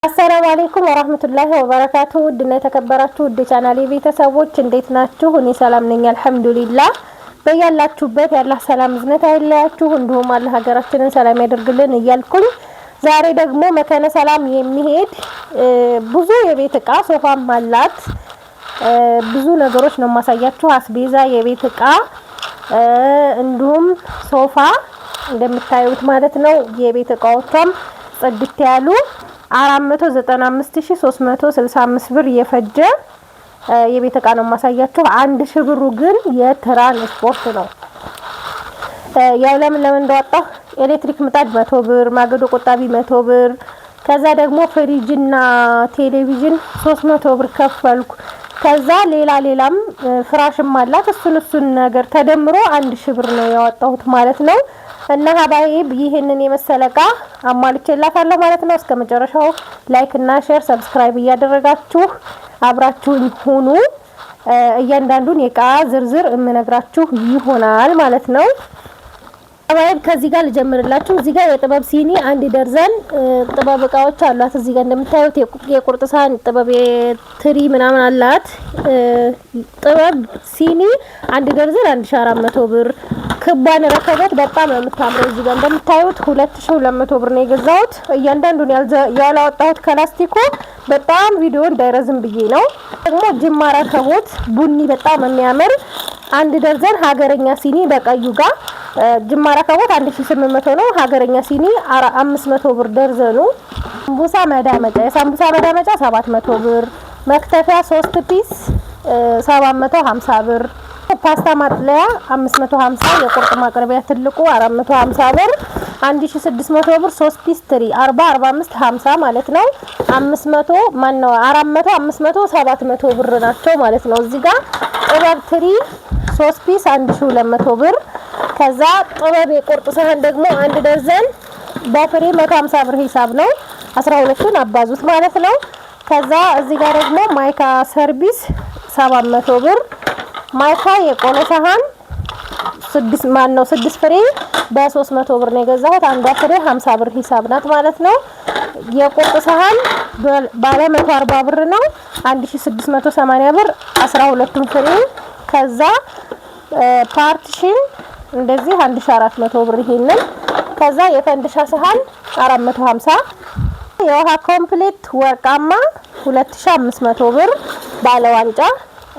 አሰላሙ አለይኩም ወራህመቱላሂ ወበረካቱ። ውድና የተከበራችሁ ውድ ቻናሌ ቤተሰቦች እንዴት ናችሁ? እኔ ሰላም ነኝ አልሐምዱሊላህ። በያላችሁበት ያላህ ሰላም እዝነት አይለያችሁ፣ እንዲሁም አላህ ሀገራችንን ሰላም ያደርግልን እያልኩኝ ዛሬ ደግሞ መከነ ሰላም የሚሄድ ብዙ የቤት እቃ ሶፋም አላት ብዙ ነገሮች ነው ማሳያችሁ። አስቤዛ፣ የቤት እቃ እንዲሁም ሶፋ እንደምታዩት ማለት ነው። የቤት እቃዎቿም ጽድት ያሉ 495365 ብር የፈጀ የቤት እቃ ነው ማሳያችሁ። 1000 ብሩ ግን የትራንስፖርት ነው። ያው ለምን እንደወጣው ኤሌክትሪክ ምጣድ 100 ብር፣ ማገዶ ቆጣቢ 100 ብር፣ ከዛ ደግሞ ፍሪጅና ቴሌቪዥን 300 ብር ከፈልኩ። ከዛ ሌላም ፍራሽም አላት። እሱን ነገር ተደምሮ 1000 ብር ነው ያወጣሁት ማለት ነው። እና ሀባይብ ይሄንን የመሰለ እቃ አሟልቼላታለሁ ማለት ነው። እስከ መጨረሻው ላይክ እና ሼር ሰብስክራይብ እያደረጋችሁ አብራችሁኝ ሁኑ። እያንዳንዱን የእቃ ዝርዝር እምነግራችሁ ይሆናል ማለት ነው። ሀባይብ ከዚህ ጋር ልጀምርላችሁ። እዚህ ጋር የጥበብ ሲኒ 1 ደርዘን ጥበብ እቃዎች አሏት። እዚህ ጋር እንደምታዩት የቁርጥ ሳህን ጥበብ ትሪ ምናምን አላት። ጥበብ ሲኒ 1 ደርዘን 1400 ብር። ክቧን ረከቦት በጣም ነው የምታምረው። እዚህ ጋር እንደምታዩት 2200 ብር ነው የገዛሁት። እያንዳንዱን ያላወጣሁት ከላስቲኮ በጣም ቪዲዮ እንዳይረዝም ብዬ ነው። ደግሞ ጅማ ረከቦት ቡኒ በጣም የሚያምር 1 ደርዘን ሀገረኛ ሲኒ በቀዩ ጋር ጅማ ረከቦት 1800 ነው። ሀገረኛ ሲኒ 500 ብር ደርዘኑ። ሳምቡሳ መዳመጫ የሳምቡሳ መዳመጫ 700 ብር። መክተፊያ 3 ፒስ 750 ብር። ፓስታ ማጥለያ 550፣ የቁርጥ ማቅረቢያ ትልቁ 450 ብር። 1600 ብር 3 ፒስ ትሪ 40 45 50 ማለት ነው። 500 ማን ነው 400 500 700 ብር ናቸው ማለት ነው። እዚህ ጋር ጥበብ ትሪ 3 ፒስ 1200 ብር። ከዛ ጥበብ የቁርጥ ሳህን ደግሞ 1 ደርዘን በፍሬ 150 ብር ሂሳብ ነው። 12ን አባዙት ማለት ነው። ከዛ እዚህ ጋር ደግሞ ማይካ ሰርቪስ 700 ብር። ማይካ የቆሎ ሳህን 6 ፍሬ በ300 ብር ነው የገዛሁት። አንዷ ፍሬ 50 ብር ሂሳብ ናት ማለት ነው። የቁርጥ ሳህን ባለ 140 ብር ነው 1680 ብር 12ቱን ፍሬ። ከዛ ፓርቲሽን እንደዚህ 1400 ብር ይሄንን። ከዛ የፈንድሻ ሳህን 450። የውሃ ኮምፕሌት ወርቃማ 2500 ብር ባለ ዋንጫ።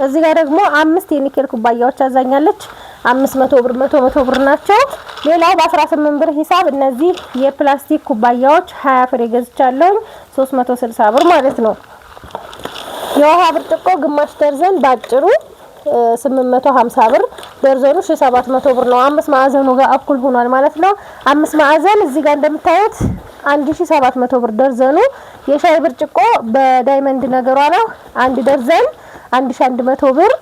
እዚህ ጋር ደግሞ 5 የኒኬል ኩባያዎች አዛኛለች 500 ብር 100 ብር ናቸው። ሌላው በ18 ብር ሂሳብ እነዚህ የፕላስቲክ ኩባያዎች 20 ፍሬ ገዝቻለሁ 360 ብር ማለት ነው። የውሃ ብርጭቆ ግማሽ ደርዘን ባጭሩ 850 ብር ደርዘኑ 1700 ብር ነው። 5 ማዕዘኑ ጋር እኩል ሆኗል ማለት ነው። 5 ማዕዘን እዚህ ጋር እንደምታዩት 1700 ብር ደርዘኑ። የሻይ ብርጭቆ በዳይመንድ ነገሯ ነው 1 ደርዘን 1100 ብር።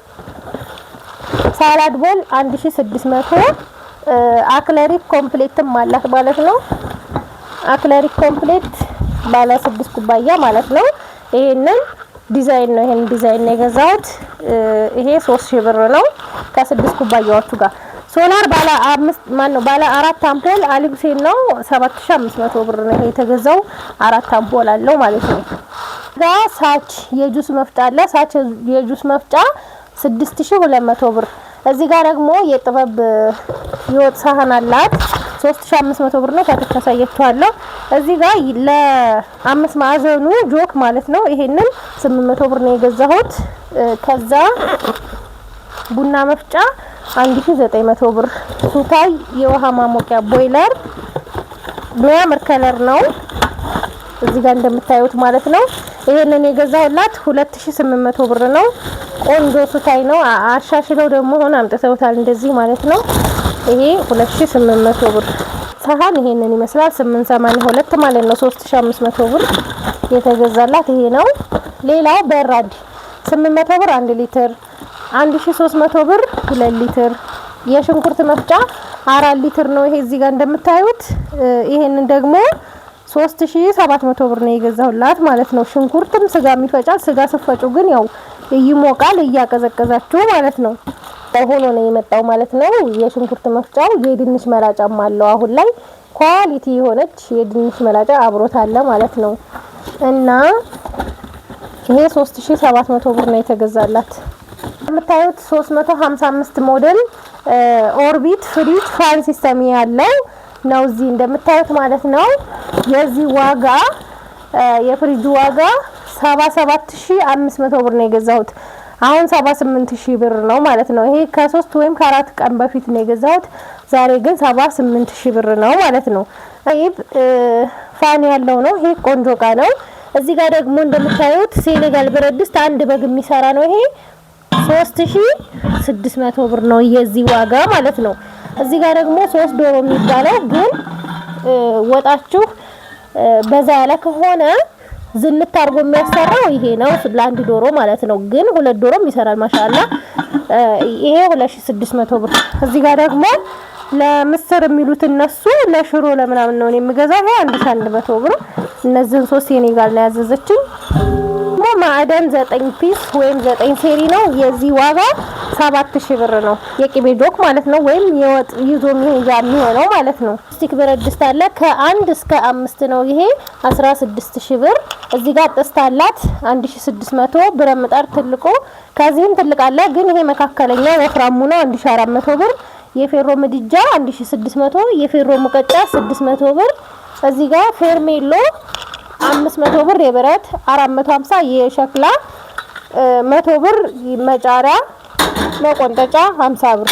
ሳላድ ቦል 1600። አክለሪክ ኮምፕሌትም አላት ማለት ነው። አክለሪክ ኮምፕሌት ባለ 6 ኩባያ ማለት ነው። ይሄንን ዲዛይን ነው። ይሄን ዲዛይን ነው የገዛሁት። ይሄ 3000 ብር ነው ከ6 ኩባያዎቹ ጋር። ሶላር ባለ 5 ባለ 4 አምፖል አሊብሴን ነው 7500 ብር ነው ይሄ የተገዛው። 4 አምፖል አለው ማለት ነው። ሳች የጁስ መፍጫ አለ። ሳች የጁስ መፍጫ 6200 ብር። እዚህ ጋር ደግሞ የጥበብ የወጥ ሳህን አላት 3500 ብር ነው። ታዲያ ታሳያችኋለሁ። እዚህ ጋር ለ5 ማዕዘኑ ጆክ ማለት ነው። ይሄንን 800 ብር ነው የገዛሁት። ከዛ ቡና መፍጫ 1900 ብር። ሱታይ የውሃ ማሞቂያ ቦይለር የሚያምር ከለር ነው እዚህ ጋር እንደምታዩት ማለት ነው። ይሄንን የገዛሁላት 2800 ብር ነው። ቆንጆ ሱታይ ነው። አሻሽለው ደግሞ ሆነ አምጥተውታል እንደዚህ ማለት ነው። ይሄ 2800 ብር። ሳህን ይሄንን ይመስላል 882 ማለት ነው። 3500 ብር የተገዛላት ይሄ ነው። ሌላው በራድ 800 ብር 1 ሊትር 1300 ብር 2 ሊትር። የሽንኩርት መፍጫ 4 ሊትር ነው ይሄ እዚህ ጋር እንደምታዩት። ይሄንን ደግሞ 3700 ብር ነው የገዛሁላት ማለት ነው። ሽንኩርትም ስጋም ይፈጫል። ስጋ ስፈጩ ግን ያው ይሞቃል እያቀዘቀዛችሁ ማለት ነው። ሆኖ ነው የመጣው ማለት ነው። የሽንኩርት መፍጫው የድንች መላጫም አለው አሁን ላይ ኳሊቲ የሆነች የድንች መላጫ አብሮት አለ ማለት ነው። እና ይሄ 3700 ብር ነው የተገዛላት። የምታዩት 355 ሞዴል ኦርቢት ፍሪጅ ፋን ሲስተም ያለው ነው እዚህ እንደምታዩት ማለት ነው። የዚህ ዋጋ የፍሪጁ ዋጋ 77500 ብር ነው የገዛሁት። አሁን 78000 ብር ነው ማለት ነው። ይሄ ከ3 ወይም ከ4 ቀን በፊት ነው የገዛሁት። ዛሬ ግን 78000 ብር ነው ማለት ነው። አይብ ፋን ያለው ነው። ይሄ ቆንጆ እቃ ነው። እዚህ ጋር ደግሞ እንደምታዩት ሴኔጋል ብረት ድስት አንድ በግ የሚሰራ ነው። ይሄ 3600 ብር ነው የዚህ ዋጋ ማለት ነው። እዚህ ጋር ደግሞ 3 ዶሮ የሚባለው ግን ወጣችሁ በዛ ያለ ከሆነ ዝንት አርጎ የሚያሰራው ይሄ ነው ለአንድ ዶሮ ማለት ነው። ግን 2 ዶሮም ይሰራል ማሻአላ። ይሄ 2600 ብር። እዚህ ጋር ደግሞ ለምስር የሚሉት እነሱ ለሽሮ ለምናምን ነው የሚገዛው። ይሄ 1100 ብር። እነዚህን 3 ሴኔጋል ነው ያዘዘችኝ። ማዕደን 9 ፒስ ወይም 9 ሴሪ ነው። የዚህ ዋጋ 7000 ብር ነው። የቅቤ ጆክ ማለት ነው ወይም የወጥ ይዞ የሚሆነው ማለት ነው። ስቲክ ብረት ድስት አለ ከ1 እስከ 5 ነው። ይሄ 16000 ብር። እዚህ ጋር ጥስት አላት 1600 ብረት ምጣድ ትልቁ። ከዚህም ትልቅ አለ ግን ይሄ መካከለኛ ወፍራሙ ነው 1400 ብር። የፌሮ ምድጃ 1600፣ የፌሮ ሙቀጫ 600 ብር። እዚህ ጋር ፌርሜሎ 500 ብር የብረት 450 የሸክላ 100 ብር መጫሪያ መቆንጠጫ 50 ብር።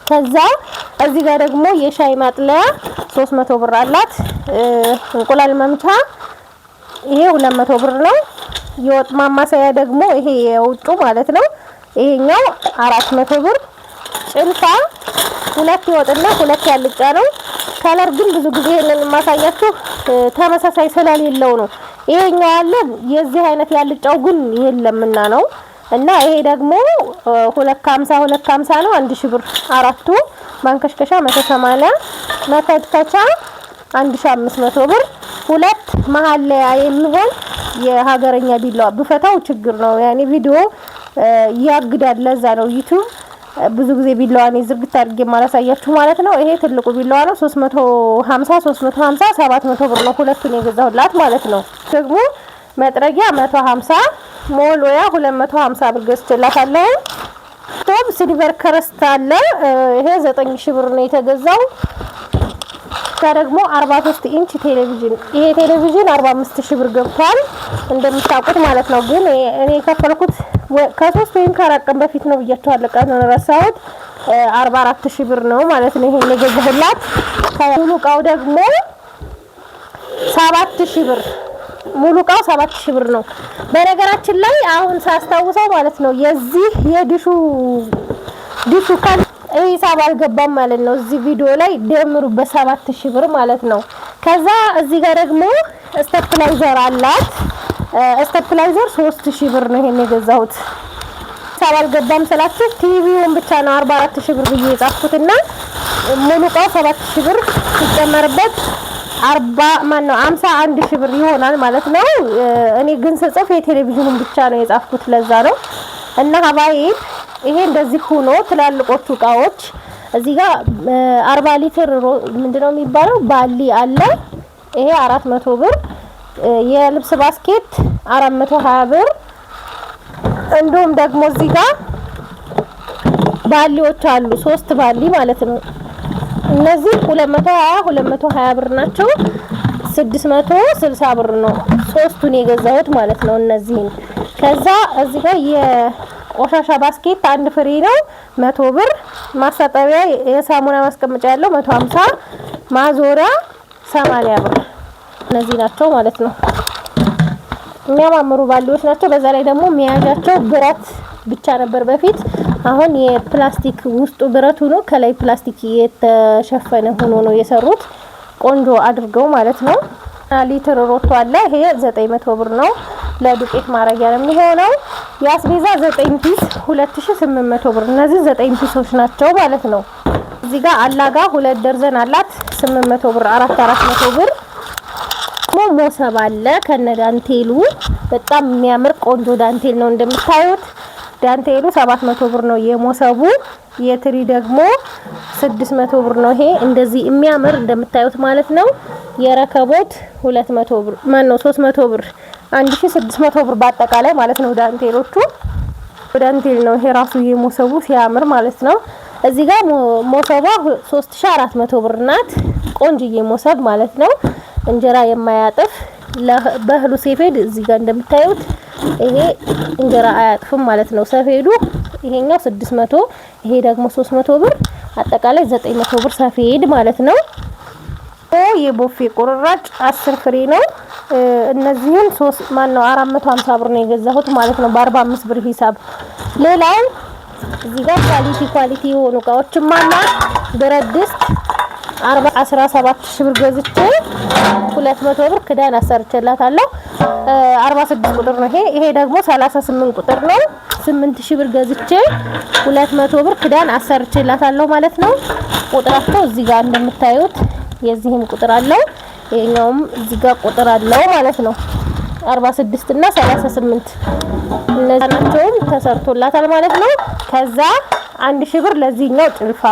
ከዛ እዚህ ጋር ደግሞ የሻይ ማጥለያ 300 ብር አላት። እንቁላል መምቻ ይሄ 200 ብር ነው። የወጥ ማማሰያ ደግሞ ይሄ የውጩ ማለት ነው። ይሄኛው 400 ብር። ጭልፋ 2 ይወጥና 2 ያልጫ ነው። ከለር ግን ብዙ ጊዜ ይሄንን ማሳያችሁ ተመሳሳይ ስለሌለው ነው። ይሄኛው ያለ የዚህ አይነት ያልጫው ግን የለምና ነው። እና ይሄ ደግሞ 250 ነው 1000 ብር። አራቱ ማንከሽከሻ 180፣ መከትከቻ 1500 ብር። 2 መሃል ላይ የሚሆን የሀገረኛ ቢላዋ ብፈታው ችግር ነው ያኔ ቪዲዮ ያግዳል። ለዛ ነው ዩቲዩብ ብዙ ጊዜ ቢላዋን ዝርግት አድርጌ ማላሳያችሁ ማለት ነው። ይሄ ትልቁ ቢላዋ ነው 350 700 ብር ነው። ሁለቱን የገዛሁላት ማለት ነው። ደግሞ መጥረጊያ 150፣ ሞሎያ 250 ብር ገዝቼላታለሁ። ቶብ ሲልቨር ክረስት አለ። ይሄ 9000 ብር ነው የተገዛው። ደግሞ 43 ኢንች ቴሌቪዥን። ይሄ ቴሌቪዥን 45000 ብር ገብቷል እንደምታውቁት ማለት ነው። ግን እኔ የከፈልኩት ከ3 ወይም ከ4 ቀን በፊት ነው ብያችኋለሁ። ቀኑን ረሳሁት። 44000 ብር ነው ማለት ነው። ይሄን የገዛሁላት። ሙሉ እቃው ደግሞ 7000 ብር። ሙሉ እቃው 7000 ብር ነው። በነገራችን ላይ አሁን ሳስታውሰው ማለት ነው የዚህ የዲሹ ካል ሂሳብ አልገባም ማለት ነው። እዚህ ቪዲዮ ላይ ደምሩ በ7000 ብር ማለት ነው። ከዛ እዚህ ጋር ደግሞ ስቴፕላይዘር አላት። ስቴፕላይዘር 3000 ብር ነው ይሄን የገዛሁት። ሂሳብ አልገባም ስላችሁ ቲቪውን ብቻ ነው 44000 ብር ብዬ የጻፍኩትና ሙሉ እቃው 7000 ብር ሲጨመርበት 51000 ብር ይሆናል ማለት ነው። እኔ ግን ስጽፍ የቴሌቪዥኑን ብቻ ነው የጻፍኩት ለዛ ነው። እና ሀባይ ይሄ እንደዚህ ሆኖ ትላልቆቹ እቃዎች እዚህ ጋር 40 ሊትር ምንድነው የሚባለው ባሊ አለ። ይሄ 400 ብር። የልብስ ባስኬት 420 ብር። እንዲሁም ደግሞ እዚህ ጋር ባሊዎች አሉ 3 ባሊ ማለት ነው። እነዚህ 220 ብር ናቸው። 660 ብር ነው ሶስቱን የገዛሁት ማለት ነው እነዚህን። ከዛ እዚህ ጋር የቆሻሻ ባስኬት አንድ ፍሬ ነው 100 ብር። ማሳጠቢያ የሳሙና ማስቀመጫ ያለው 150፣ ማዞሪያ 80 ብር። እነዚህ ናቸው ማለት ነው። የሚያማምሩ ባሊዎች ናቸው። በዛ ላይ ደግሞ መያዣቸው ብረት ብቻ ነበር በፊት። አሁን የፕላስቲክ ውስጡ ብረት ሆኖ ከላይ ፕላስቲክ የተሸፈነ ሆኖ ነው የሰሩት ቆንጆ አድርገው ማለት ነው። ሊትር ሮቶ አለ። ይሄ 900 ብር ነው። ለዱቄት ማረጊያ ነው የሚሆነው። የአስቤዛ 9 ፒስ 2800 ብር። እነዚህ 9 ፒሶች ናቸው ማለት ነው። እዚህ ጋር አላጋ 2 ደርዘን አላት 800 ብር። 400 ብር። ሞሰብ አለ ከነ ዳንቴሉ በጣም የሚያምር ቆንጆ ዳንቴል ነው እንደምታዩት። ዳንቴሉ 700 ብር ነው የሞሰቡ። የትሪ ደግሞ 600 ብር ነው። ይሄ እንደዚህ የሚያምር እንደምታዩት ማለት ነው። የረከቦት 200 ብር ማን ነው 300 ብር 1600 ብር በአጠቃላይ ማለት ነው። ዳንቴሎቹ ዳንቴል ነው ይሄ ራሱ የሞሰቡ ሲያምር ማለት ነው። እዚህ ጋር ሞሰቧ 3400 ብር ናት። ቆንጅዬ ሞሰብ ማለት ነው። እንጀራ የማያጥፍ በህሉ ሰፌድ እዚህ ጋር እንደምታዩት ይሄ እንጀራ አያጥፍም ማለት ነው። ሰፌዱ ይሄኛው 600 ይሄ ደግሞ 300 ብር አጠቃላይ 900 ብር ሰፌድ ማለት ነው። የቦፌ ቁርራጭ 10 ፍሬ ነው። እነዚህን 3 ማን ነው 450 ብር ነው የገዛሁት ማለት ነው በ45 ብር ሂሳብ። ሌላው እዚህ ጋር ኳሊቲ የሆኑ እቃዎችም አለ። ብረት ድስት 17 ሺህ ብር ገዝቼ 200 ብር ክዳን አሰርቼላታለሁ። 46 ቁጥር ነው ይሄ ደግሞ 38 ቁጥር ነው። 8000 ብር ገዝቼ 200 ብር ክዳን አሰርቼላታለሁ ማለት ነው። ቁጥራቸው እዚህ ጋር እንደምታዩት የዚህም ቁጥር አለው ይሄኛውም እዚህ ጋር ቁጥር አለው ማለት ነው። 46 እና 38 እነዛናቸውም ተሰርቶላታል ማለት ነው። ከዛ 1000 ብር ለዚህኛው ጭልፋ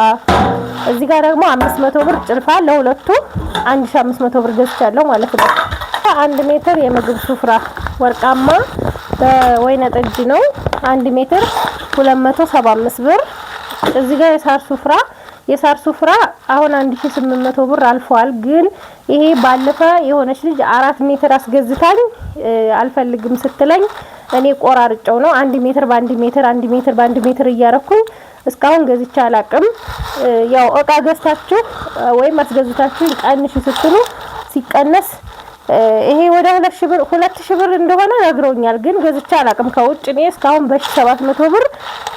እዚህ ጋር ደግሞ 500 ብር ጭልፋ ለሁለቱ 1500 ብር ገዝቻለሁ ማለት ነው። 1 ሜትር የምግብ ሱፍራ ወርቃማ በወይነ ጠጅ ነው 1 ሜትር 275 ብር። እዚህ ጋር የሳር ሱፍራ አሁን 1800 ብር አልፏል። ግን ይሄ ባለፈ የሆነች ልጅ 4 ሜትር አስገዝታኝ አልፈልግም ስትለኝ እኔ ቆራርጨው ነው 1 ሜትር በ1 ሜትር 1 ሜትር በ1 ሜትር እያረኩኝ እስካሁን ገዝቻ አላቅም። ያው እቃ ገዝታችሁ ወይም አስገዝታችሁ ቀንሽ ስትሉ ሲቀነስ ይሄ ወደ 2000 ብር እንደሆነ ነግሮኛል። ግን ገዝቻ አላቅም ከውጭ እኔ እስካሁን በ700 ብር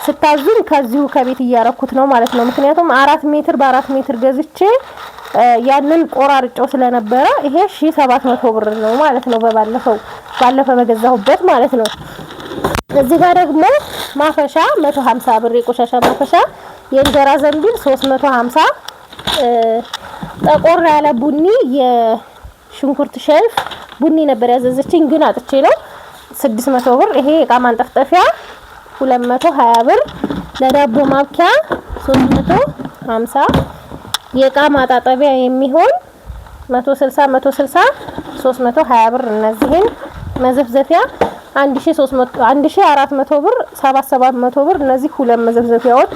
ስታዙኝ ከዚሁ ከቤት እያረኩት ነው ማለት ነው። ምክንያቱም 4 ሜትር በ4 ሜትር ገዝቼ ያንን ቆራርጨው ስለነበረ ይሄ 1700 ብር ነው ማለት ነው። ባለፈ በገዛሁበት ማለት ነው። እዚህ ጋር ደግሞ ማፈሻ 150 ብር የቆሻሻ ማፈሻ፣ የእንጀራ ዘንቢል 350፣ ጠቆር ያለ ቡኒ የሽንኩርት ሸልፍ ቡኒ ነበር ያዘዘችኝ ግን አጥቼ ነው 600 ብር። ይሄ እቃ ማንጠፍጠፊያ 220 ብር፣ ለዳቦ ማብኪያ 350፣ የእቃ ማጣጠቢያ የሚሆን 160 320 ብር። እነዚህን መዘፍዘፊያ 1400 ብር 700 ብር። እነዚህ ሁለት መዘፍዘፊያዎች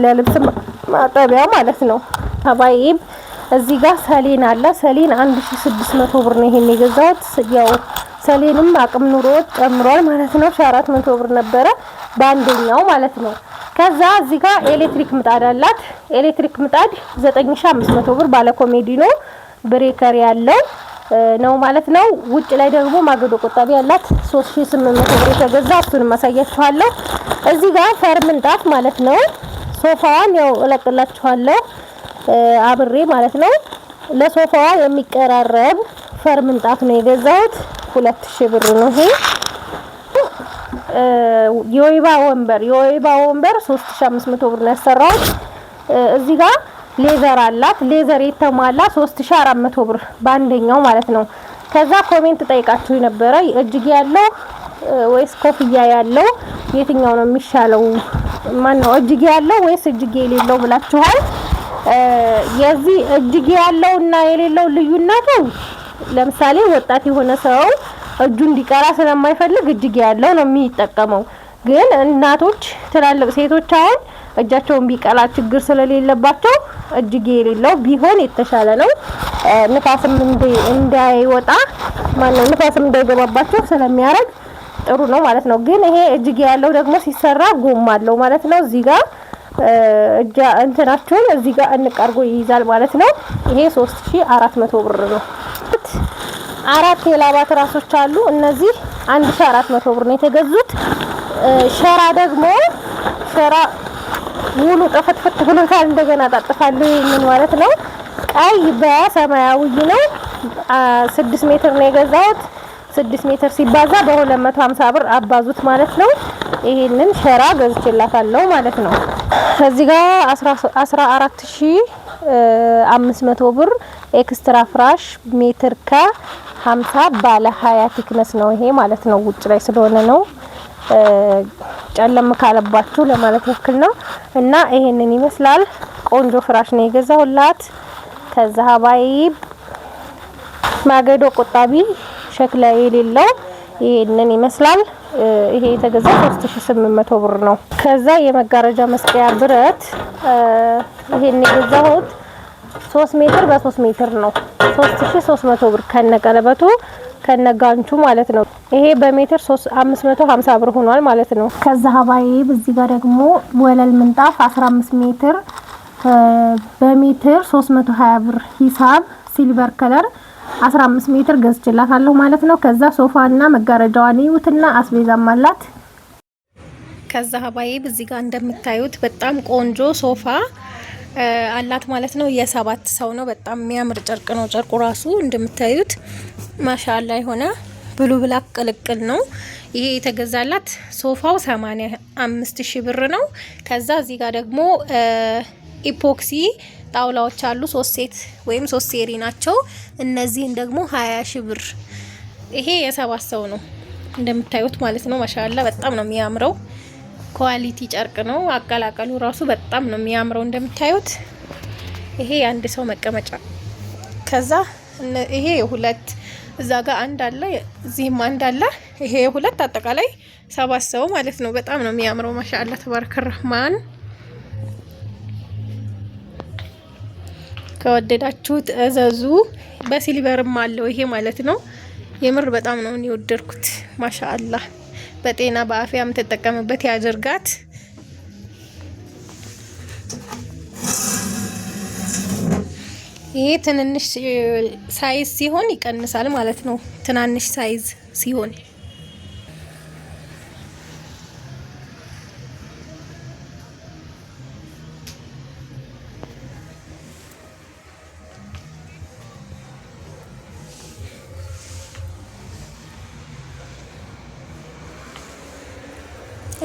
ለልብስ ማጠቢያ ማለት ነው። ሀባይብ እዚህ ጋር ሰሌን አለ። ሰሌን 1600 ብር ነው ይሄን የገዛሁት። ያው ሰሌንም አቅም ኑሮ ጨምሯል ማለት ነው። 400 ብር ነበረ በአንደኛው ማለት ነው። ከዛ እዚህ ጋር ኤሌክትሪክ ምጣድ አላት። ኤሌክትሪክ ምጣድ 9500 ብር ባለ ኮሜዲኖ ብሬከር ያለው ነው ማለት ነው። ውጭ ላይ ደግሞ ማገዶ ቆጣቢ ያላት 3800 ብር የተገዛ እሱንም አሳያችኋለሁ። እዚህ ጋር ፈር ምንጣፍ ማለት ነው። ሶፋዋን ያው እለቅላችኋለሁ አብሬ ማለት ነው። ለሶፋዋ የሚቀራረብ ፈር ምንጣፍ ነው የገዛሁት 2000 ብር ነው ይሄ። የወይባ ወንበር 3500 ብር ነው ያሰራሁት። እዚህ ጋር ሌዘር አላት። ሌዘር የተሟላ 3400 ብር በአንደኛው ማለት ነው። ከዛ ኮሜንት ጠይቃችሁ ነበረ እጅጌ ያለው ወይስ ኮፍያ ያለው የትኛው ነው የሚሻለው? ማን ነው እጅጌ ያለው ወይስ እጅጌ የሌለው ብላችኋል። የዚህ እጅጌ ያለውና የሌለው ልዩነቱ ለምሳሌ ወጣት የሆነ ሰው እጁ እንዲቀራ ስለማይፈልግ እጅጌ ያለው ነው የሚጠቀመው። ግን እናቶች ትላልቅ ሴቶች አሁን እጃቸውን ቢቀላ ችግር ስለሌለባቸው እጅጌ የሌለው ቢሆን የተሻለ ነው። ንፋስም እንዳይወጣ ንፋስም እንዳይገባባቸው ስለሚያረግ ጥሩ ነው ማለት ነው። ግን ይሄ እጅጌ ያለው ደግሞ ሲሰራ ጎማ አለው ማለት ነው። እዚህ ጋር እንትናቸውን እዚህ ጋር እንቀርጎ ይይዛል ማለት ነው። ይሄ 3400 ብር ነው። አራት የላባ ትራሶች አሉ። እነዚህ 1400 ብር ነው የተገዙት። ሸራ ደግሞ ሙሉ ጥፍጥፍት ብሎታል። እንደገና ታጥፋለሁ ምን ማለት ነው። ቀይ በሰማያዊ ነው። 6 ሜትር ነው የገዛሁት። 6 ሜትር ሲባዛ በ250 ብር አባዙት ማለት ነው። ይሄንን ሸራ ገዝቼላታለሁ ማለት ነው። እዚህ ጋር 14500 ብር ኤክስትራ ፍራሽ ሜትር ከ50 ባለ 20 ቲክነስ ነው ይሄ ማለት ነው። ውጭ ላይ ስለሆነ ነው ጨለም ካለባችሁ ለማለት ያክል ነው። እና ይሄንን ይመስላል። ቆንጆ ፍራሽ ነው የገዛሁላት። ከዛ ሀባይብ ማገዶ ቆጣቢ ሸክላ የሌለው ይሄንን ይመስላል። ይሄ የተገዛው 3800 ብር ነው። ከዛ የመጋረጃ መስቀያ ብረት ይሄን የገዛሁት 3 ሜትር በ3 ሜትር ነው 3300 ብር ከነቀለበቱ ከነጋንቹ ማለት ነው። ይሄ በሜትር 550 ብር ሆኗል ማለት ነው። ከዛ ሀባይብ እዚህ ጋር ደግሞ ወለል ምንጣፍ 15 ሜትር በሜትር 320 ብር ሂሳብ ሲልቨር ከለር 15 ሜትር ገዝቼላታለሁ ማለት ነው። ከዛ ሶፋና መጋረጃዋን ይውትና አስቤዛም አላት። ከዛ ሀባይብ እዚህ ጋር እንደምታዩት በጣም ቆንጆ ሶፋ አላት ማለት ነው። የ7 ሰው ነው። በጣም የሚያምር ጨርቅ ነው። ጨርቁ ራሱ እንደምታዩት ማሻአላ የሆነ ብሉ ብላክ ቅልቅል ነው። ይሄ የተገዛላት ሶፋው 85,000 ብር ነው። ከዛ እዚህ ጋር ደግሞ ኢፖክሲ ጣውላዎች አሉ 3 ሴት ወይም 3 ሴሪ ናቸው። እነዚህን ደግሞ 20,000 ብር። ይሄ የ7 ሰው ነው እንደምታዩት ማለት ነው። ማሻአላ በጣም ነው የሚያምረው። ኳሊቲ ጨርቅ ነው። አቀላቀሉ ራሱ በጣም ነው የሚያምረው እንደምታዩት። ይሄ የአንድ ሰው መቀመጫ። ከዛ ይሄ የሁለት እዛ ጋር አንድ አለ፣ እዚህም አንድ አለ። ይሄ የሁለት አጠቃላይ 7 ሰው ማለት ነው። በጣም ነው የሚያምረው። ማሻአላ ተባረከ ረህማን። ከወደዳችሁት እዘዙ። በሲልቨርም አለው ይሄ ማለት ነው። የምር በጣም ነው የወደድኩት። ማሻአላ በጤና በአፍያም ተጠቀምበት ያድርጋት። ይሄ ትንንሽ ሳይዝ ሲሆን ይቀንሳል ማለት ነው። ትናንሽ ሳይዝ ሲሆን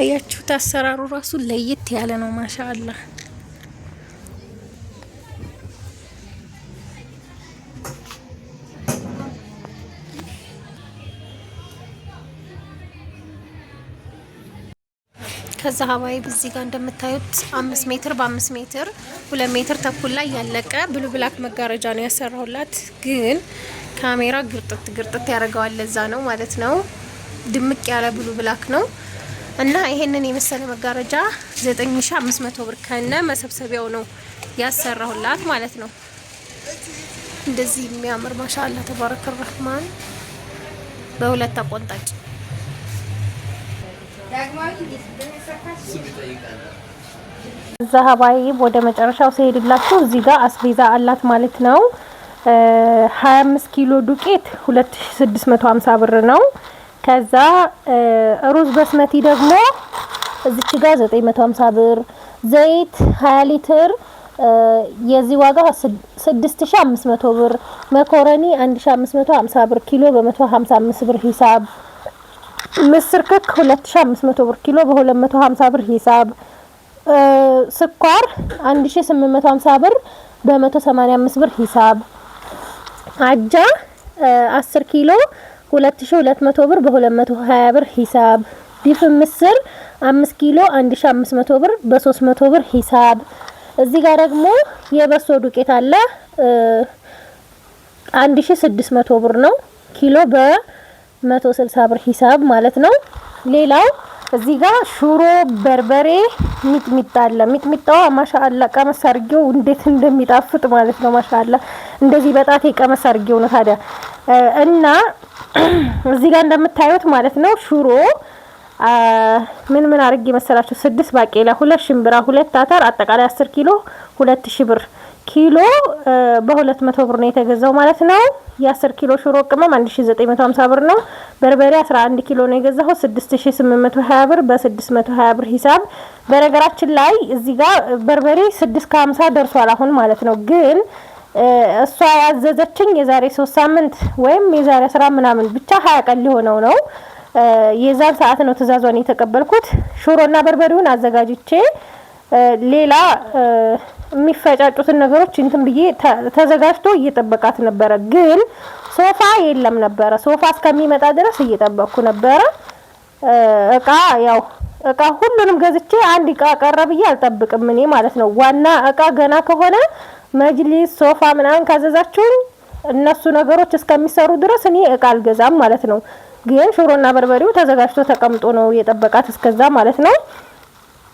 አያችሁት። አሰራሩ ራሱ ለየት ያለ ነው። ማሻአላ ከዛ ሀባይብ እዚህ ጋር እንደምታዩት 5 ሜትር በ5 ሜትር 2 ሜትር ተኩል ላይ ያለቀ ብሉ ብላክ መጋረጃ ነው ያሰራሁላት። ግን ካሜራ ግርጥት ያደርገዋል። ለዛ ነው ማለት ነው። ድምቅ ያለ ብሉ ብላክ ነው። እና ይሄንን የመሰለ መጋረጃ 9500 ብር ከነ መሰብሰቢያው ነው ያሰራሁላት ማለት ነው። እንደዚህ የሚያምር ማሻአላ ተባረከ ረህማን በሁለት አቆንጣጭ። እዛ ሀባይብ ወደ መጨረሻው ሲሄድላችሁ እዚህ ጋር አስቤዛ አላት ማለት ነው። 25 ኪሎ ዱቄት 2650 ብር ነው። ከዛ ሩዝ በስመቲ ደግሞ እዚች ጋር 950 ብር፣ ዘይት 20 ሊትር የዚህ ዋጋ 6500 ብር፣ መኮረኒ 1550 ብር ኪሎ በ155 ብር ሂሳብ፣ ምስር ክክ 2500 ብር ኪሎ በ250 ብር ሂሳብ፣ ስኳር 1850 ብር በ185 ብር ሂሳብ፣ አጃ 10 ኪሎ 2200 ብር በ220 ብር ሂሳብ፣ ዲፍን ምስር 5 ኪሎ 1500 ብር በ300 ብር ሂሳብ። እዚህ ጋር ደግሞ የበሶ ዱቄት አለ 1600 ብር ነው ኪሎ በ160 ብር ሂሳብ ማለት ነው። ሌላው እዚህ ጋር ሽሮ፣ በርበሬ፣ ሚጥሚጣ አለ። ሚጥሚጣው ማሻአላ ቀመስ አድርጌው እንዴት እንደሚጣፍጥ ማለት ነው። ማሻአላ እንደዚህ በጣቴ ቀመስ አድርጌው ነው ታዲያ። እና እዚህ ጋር እንደምታዩት ማለት ነው ሽሮ ምን አድርጌ መሰላችሁ? 6 ባቄላ፣ 2 ሽምብራ፣ 2 አተር አጠቃላይ 10 ኪሎ 2000 ብር ኪሎ በ200 ብር ነው የተገዛው ማለት ነው። የ10 ኪሎ ሽሮ ቅመም 1950 ብር ነው። በርበሬ 11 ኪሎ ነው የገዛው 6820 ብር በ620 ብር ሂሳብ። በነገራችን ላይ እዚህ ጋር በርበሬ 650 ደርሷል አሁን ማለት ነው። ግን እሷ ያዘዘችኝ የዛሬ 3 ሳምንት ወይም የዛሬ 10 ምናምን ብቻ 20 ቀን ሊሆነው ነው። የዛን ሰዓት ነው ትእዛዟን የተቀበልኩት። ሽሮና በርበሬውን አዘጋጅቼ ሌላ የሚፈጫጩትን ነገሮች እንትን ብዬ ተዘጋጅቶ እየጠበቃት ነበረ። ግን ሶፋ የለም ነበረ። ሶፋ እስከሚመጣ ድረስ እየጠበቅኩ ነበረ። እቃ ያው እቃ ሁሉንም ገዝቼ አንድ እቃ ቀረብዬ አልጠብቅም እኔ ማለት ነው። ዋና እቃ ገና ከሆነ መጅሊስ ሶፋ ምናምን ካዘዛችሁኝ እነሱ ነገሮች እስከሚሰሩ ድረስ እኔ እቃ አልገዛም ማለት ነው። ግን ሽሮና በርበሬው ተዘጋጅቶ ተቀምጦ ነው የጠበቃት እስከዛ ማለት ነው።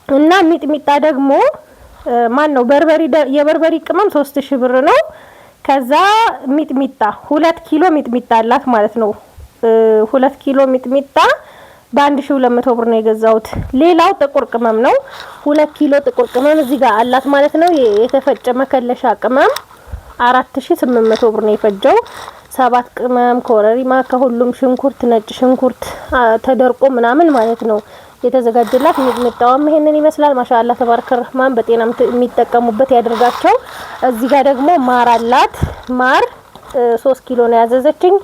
እና ሚጥሚጣ ደግሞ ማን ነው የበርበሬ ቅመም 3000 ብር ነው። ከዛ ሚጥሚጣ 2 ኪሎ ሚጥሚጣ አላት ማለት ነው። 2 ኪሎ ሚጥሚጣ በ1200 ብር ነው የገዛሁት። ሌላው ጥቁር ቅመም ነው። 2 ኪሎ ጥቁር ቅመም እዚህ ጋር አላት ማለት ነው። የተፈጨ መከለሻ ቅመም 4800 ብር ነው የፈጀው። 7 ቅመም ኮረሪማ ከሁሉም ሽንኩርት፣ ነጭ ሽንኩርት ተደርቆ ምናምን ማለት ነው የተዘጋጀላት። ሚጥሚጣውም ይሄንን ይመስላል። ማሻአላ ተባረከ ረህማን በጤና የሚጠቀሙበት ያድርጋቸው። እዚህ ጋር ደግሞ ማር አላት። ማር 3 ኪሎ ነው ያዘዘችኝ።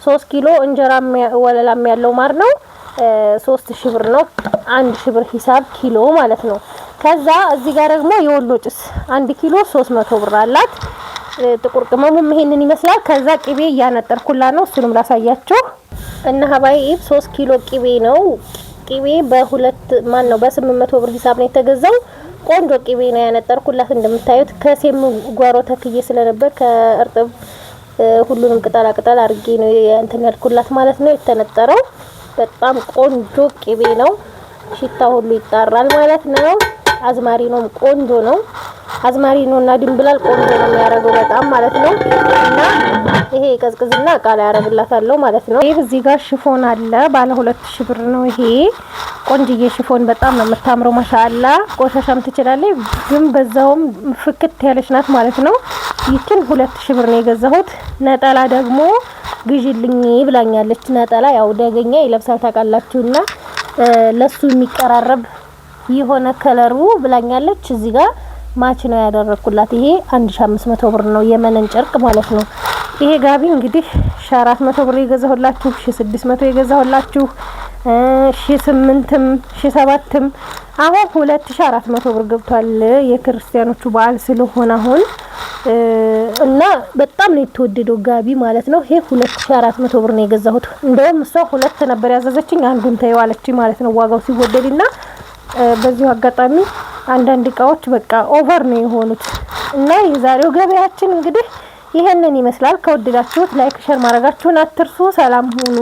3 ኪሎ እንጀራም ወለላም ያለው ማር ነው። 3000 ብር ነው። 1000 ብር ሂሳብ ኪሎ ማለት ነው። ከዛ እዚህ ጋር ደግሞ የወሎ ጭስ 1 ኪሎ 300 ብር አላት። ጥቁር ቅመሙም ይሄንን ይመስላል። ከዛ ቅቤ እያነጠርኩላ ነው እሱንም ላሳያችሁ እና ሀባይ 3 ኪሎ ቅቤ ነው። ቅቤ በ800 ብር ሂሳብ ነው የተገዛው። ቆንጆ ቅቤ ነው ያነጠርኩላት። እንደምታዩት ከሴም ጓሮ ተክዬ ስለነበር ከእርጥብ ሁሉንም ቅጠላ ቅጠል አድርጌ ነው እንትን ያልኩላት ማለት ነው የተነጠረው። በጣም ቆንጆ ቅቤ ነው። ሽታ ሁሉ ይጣራል ማለት ነው። አዝማሪኖም ቆንጆ ነው። አዝማሪኖና ድንብላል ቆንጆ ነው የሚያደርገው በጣም ማለት ነው። እና ይሄ ቀዝቅዝና እቃ ላይ ያደርግላታለሁ ማለት ነው። ይሄ እዚህ ጋር ሽፎን አለ ባለ 2000 ብር ነው። ይሄ ቆንጅዬ ሽፎን በጣም ነው የምታምረው ማሻአላ። ቆሻሻም ትችላለች ግን በዛውም ፍክት ያለች ናት ማለት ነው። ይችን 2000 ብር ነው የገዛሁት። ነጠላ ደግሞ ግዢልኝ ብላኛለች። ነጠላ ያው ደገኛ ይለብሳል ታውቃላችሁና ለሱ የሚቀራረብ የሆነ ከለሩ ብላኛለች። እዚህ ጋር ማች ነው ያደረኩላት። ይሄ 1500 ብር ነው የመነን ጨርቅ ማለት ነው። ይሄ ጋቢ እንግዲህ 1400 ብር የገዛሁላችሁ፣ 1600 የገዛሁላችሁ፣ 1800ም 1700ም አሁን 2400 ብር ገብቷል። የክርስቲያኖቹ በዓል ስለሆነ አሁን እና በጣም ነው የተወደደው ጋቢ ማለት ነው። ይሄ 2400 ብር ነው የገዛሁት። እንደውም እሷ 2 ነበር ያዘዘችኝ አንዱን ተይዋለች ማለት ነው ዋጋው ሲወደድና በዚሁ አጋጣሚ አንዳንድ እቃዎች በቃ ኦቨር ነው የሆኑት። እና የዛሬው ገበያችን እንግዲህ ይሄንን ይመስላል። ከወደዳችሁት ላይክ ሼር ማድረጋችሁን አትርሱ። ሰላም ሁኑ።